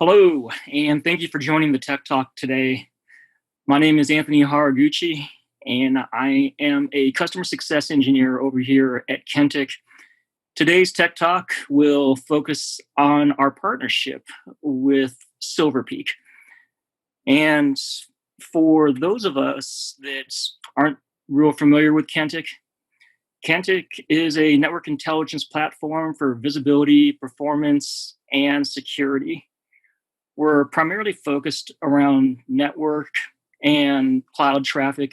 Hello, and thank you for joining the Tech Talk today. My name is Anthony Haraguchi, and I am a customer success engineer over here at Kentik. Today's Tech Talk will focus on our partnership with Silver Peak. And for those of us that aren't real familiar with Kentik, Kentik is a network intelligence platform for visibility, performance, and security. We're primarily focused around network and cloud traffic.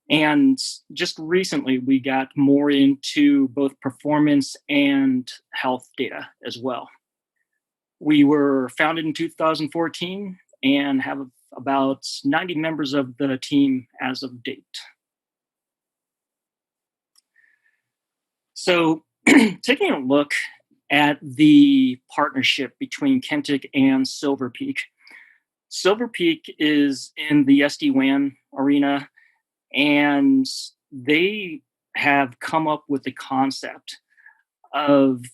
And just recently, we got more into both performance and health data as well. We were founded in 2014 and have about 90 members of the team as of date. So, taking a look at the partnership between Kentik and Silver Peak. Silver Peak is in the SD-Wan arena, and they have come up with the concept of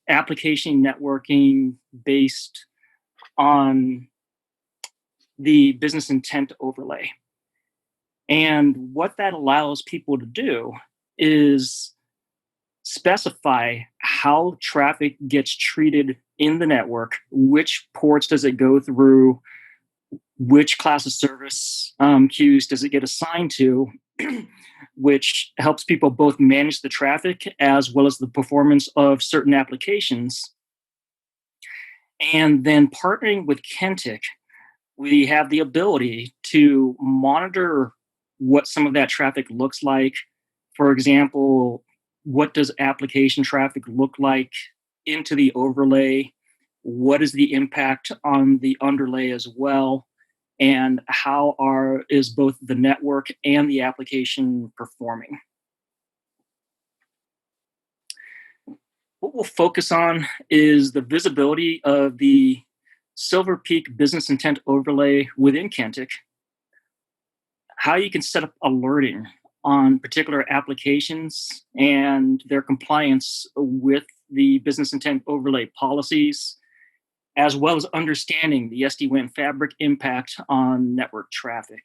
application networking based on the business intent overlay. And what that allows people to do is specify how traffic gets treated in the network, which ports does it go through, which class of service queues does it get assigned to, which helps people both manage the traffic as well as the performance of certain applications. And then partnering with Kentik, we have the ability to monitor what some of that traffic looks like. For example, what does application traffic look like into the overlay? What is the impact on the underlay as well? And how is both the network and the application performing? What we'll focus on is the visibility of the Silver Peak business intent overlay within Kentik, how you can set up alerting on particular applications and their compliance with the business intent overlay policies, as well as understanding the SD-WAN fabric impact on network traffic.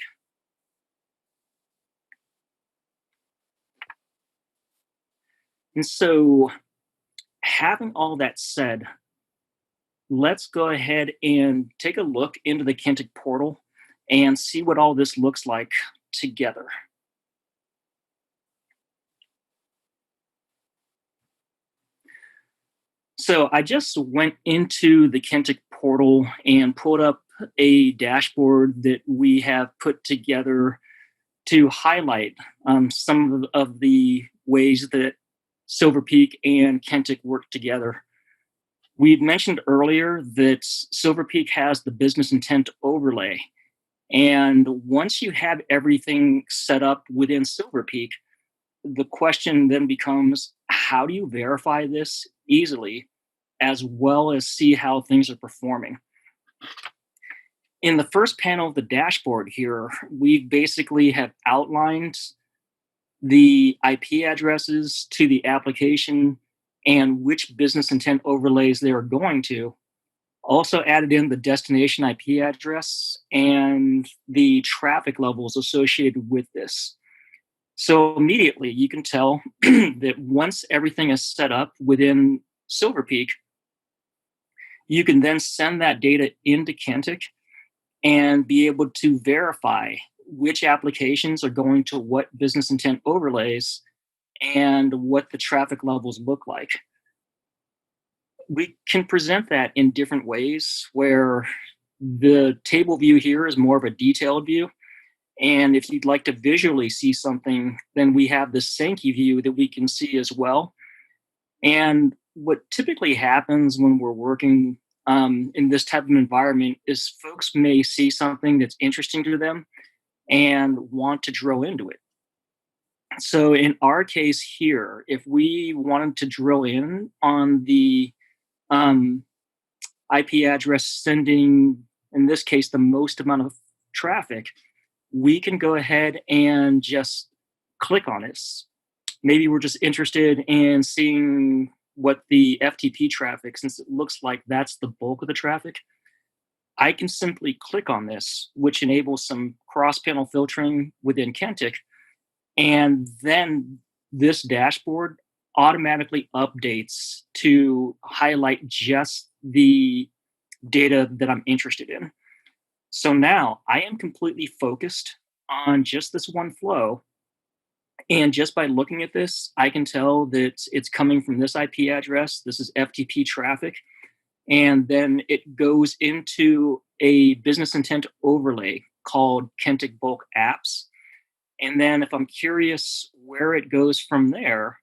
And so, having all that said, let's go ahead and take a look into the Kentik portal and see what all this looks like together. So I just went into the Kentik portal and pulled up a dashboard that we have put together to highlight some of the ways that Silver Peak and Kentik work together. We had mentioned earlier that Silver Peak has the business intent overlay. And once you have everything set up within Silver Peak, the question then becomes, how do you verify this easily, as well as see how things are performing? In the first panel of the dashboard here, we basically have outlined the IP addresses to the application and which business intent overlays they are going to. Also added in the destination IP address and the traffic levels associated with this. So immediately you can tell that once everything is set up within Silver Peak, you can then send that data into Kentik and be able to verify which applications are going to what business intent overlays and what the traffic levels look like. We can present that in different ways, where the table view here is more of a detailed view. And if you'd like to visually see something, then we have the Sankey view that we can see as well. And what typically happens when we're working in this type of environment is folks may see something that's interesting to them and want to drill into it. So in our case here, if we wanted to drill in on the IP address sending, in this case, the most amount of traffic, we can go ahead and just click on it. Maybe we're just interested in seeing what the FTP traffic, since it looks like that's the bulk of the traffic, I can simply click on this, which enables some cross-panel filtering within Kentik, and then this dashboard automatically updates to highlight just the data that I'm interested in. So now I am completely focused on just this one flow. And just by looking at this, I can tell that it's coming from this IP address. This is FTP traffic. And then it goes into a business intent overlay called Kentik Bulk Apps. And then if I'm curious where it goes from there,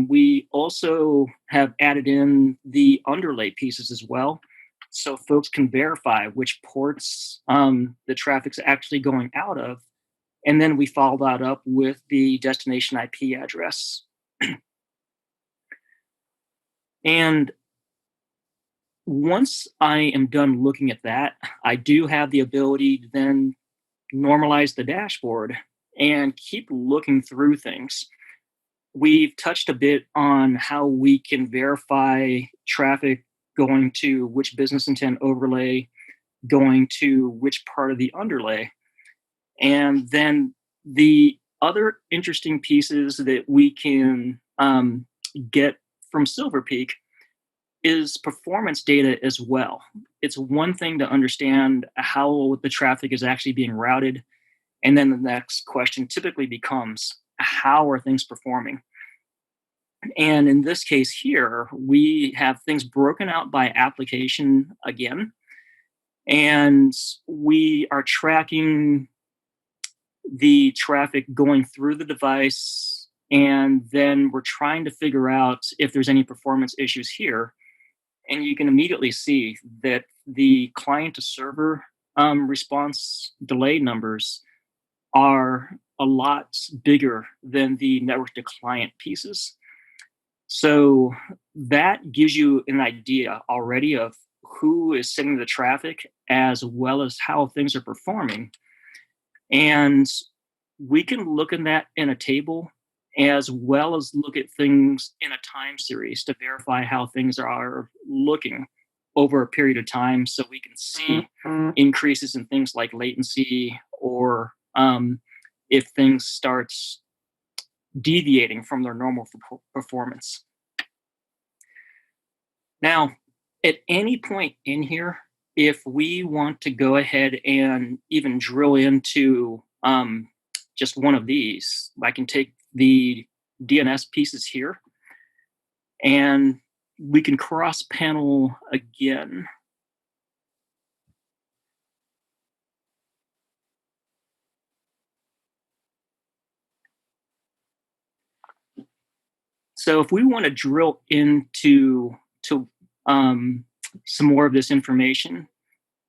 we also have added in the underlay pieces as well. So folks can verify which ports the traffic's actually going out of. And then we follow that up with the destination IP address. And once I am done looking at that, I do have the ability to then normalize the dashboard and keep looking through things. We've touched a bit on how we can verify traffic going to which business intent overlay, going to which part of the underlay. And then the other interesting pieces that we can get from Silver Peak is performance data as well. It's one thing to understand how the traffic is actually being routed. And then the next question typically becomes, how are things performing? And in this case here, we have things broken out by application again. And we are tracking the traffic going through the device. And then we're trying to figure out if there's any performance issues here. And you can immediately see that the client to server response delay numbers are a lot bigger than the network to client pieces. So that gives you an idea already of who is sending the traffic as well as how things are performing. And we can look at that in a table as well as look at things in a time series to verify how things are looking over a period of time, so we can see increases in things like latency, or if things start deviating from their normal performance. Now, at any point in here, if we want to go ahead and even drill into just one of these, I can take the DNS pieces here and we can cross panel again. So if we want to drill into some more of this information,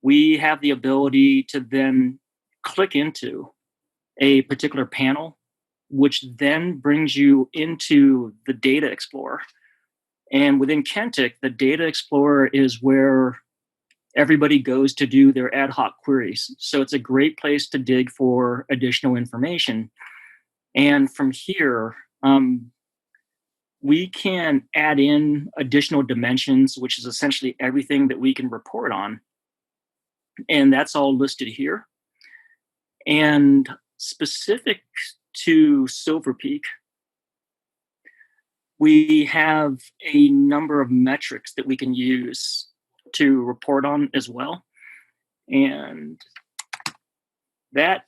we have the ability to then click into a particular panel, which then brings you into the Data Explorer. And within Kentik, the Data Explorer is where everybody goes to do their ad hoc queries. So it's a great place to dig for additional information. And from here, we can add in additional dimensions, which is essentially everything that we can report on. And that's all listed here. And specific to Silver Peak, we have a number of metrics that we can use to report on as well. And that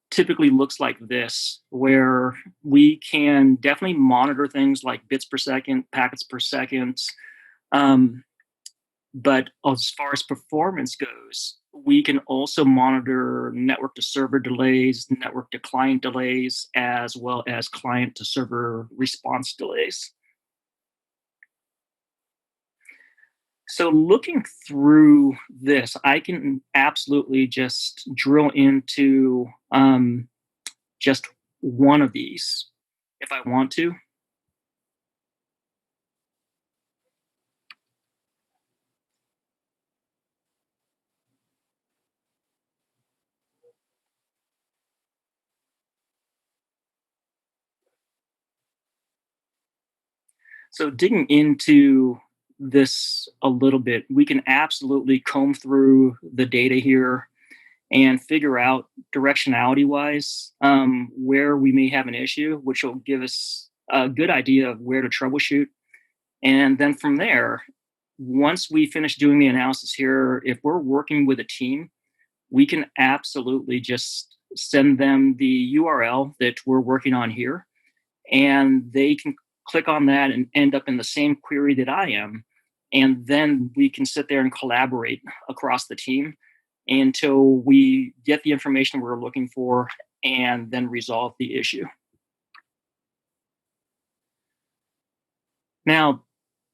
typically looks like this, where we can definitely monitor things like bits per second, packets per second. But as far as performance goes, we can also monitor network to server delays, network to client delays, as well as client to server response delays. So looking through this, I can absolutely just drill into just one of these if I want to. So digging into this a little bit, we can absolutely comb through the data here and figure out directionality wise where we may have an issue, which will give us a good idea of where to troubleshoot. And then from there, once we finish doing the analysis here, if we're working with a team, we can absolutely just send them the URL that we're working on here, and they can click on that and end up in the same query that I am. And then we can sit there and collaborate across the team until we get the information we're looking for and then resolve the issue. Now,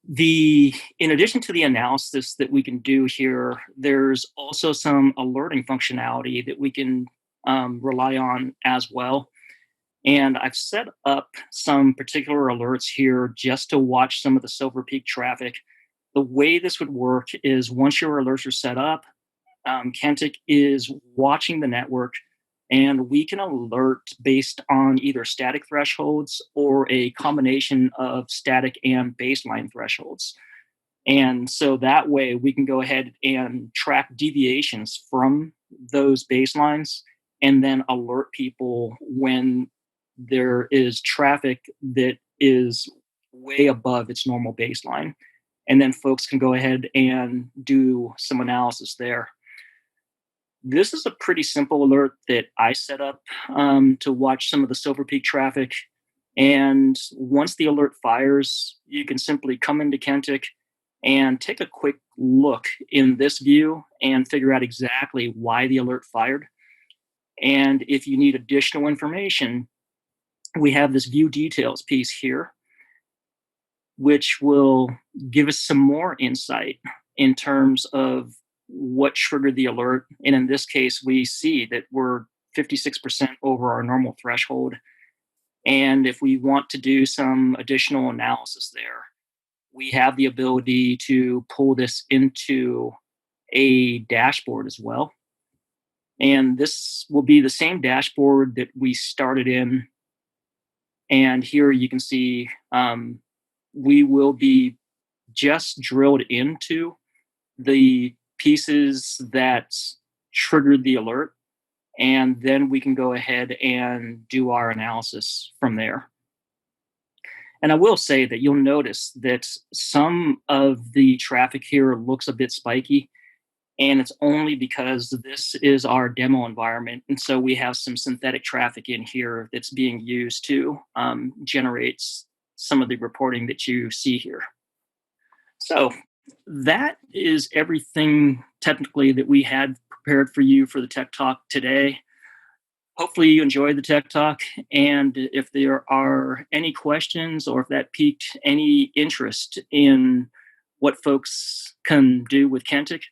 the in addition to the analysis that we can do here, there's also some alerting functionality that we can rely on as well. And I've set up some particular alerts here just to watch some of the Silver Peak traffic. The way this would work is once your alerts are set up, Kentik is watching the network, and we can alert based on either static thresholds or a combination of static and baseline thresholds. And so that way we can go ahead and track deviations from those baselines and then alert people when there is traffic that is way above its normal baseline. And then folks can go ahead and do some analysis there. This is a pretty simple alert that I set up to watch some of the Silver Peak traffic. And once the alert fires, you can simply come into Kentik and take a quick look in this view and figure out exactly why the alert fired. And if you need additional information, we have this view details piece here, which will give us some more insight in terms of what triggered the alert. And in this case, we see that we're 56% over our normal threshold. And if we want to do some additional analysis there, we have the ability to pull this into a dashboard as well. And this will be the same dashboard that we started in. And here you can see we will be just drilled into the pieces that triggered the alert, and then we can go ahead and do our analysis from there. And I will say that you'll notice that some of the traffic here looks a bit spiky, and it's only because this is our demo environment. And so we have some synthetic traffic in here that's being used to generate some of the reporting that you see here. So that is everything technically that we had prepared for you for the Tech Talk today. Hopefully you enjoyed the Tech Talk, and if there are any questions or if that piqued any interest in what folks can do with Kentik,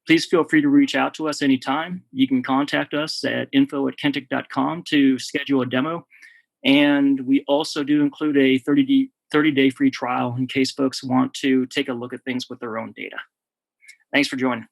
please feel free to reach out to us anytime. You can contact us at info@kentik.com to schedule a demo, and we also do include a 30-day free trial in case folks want to take a look at things with their own data. Thanks for joining.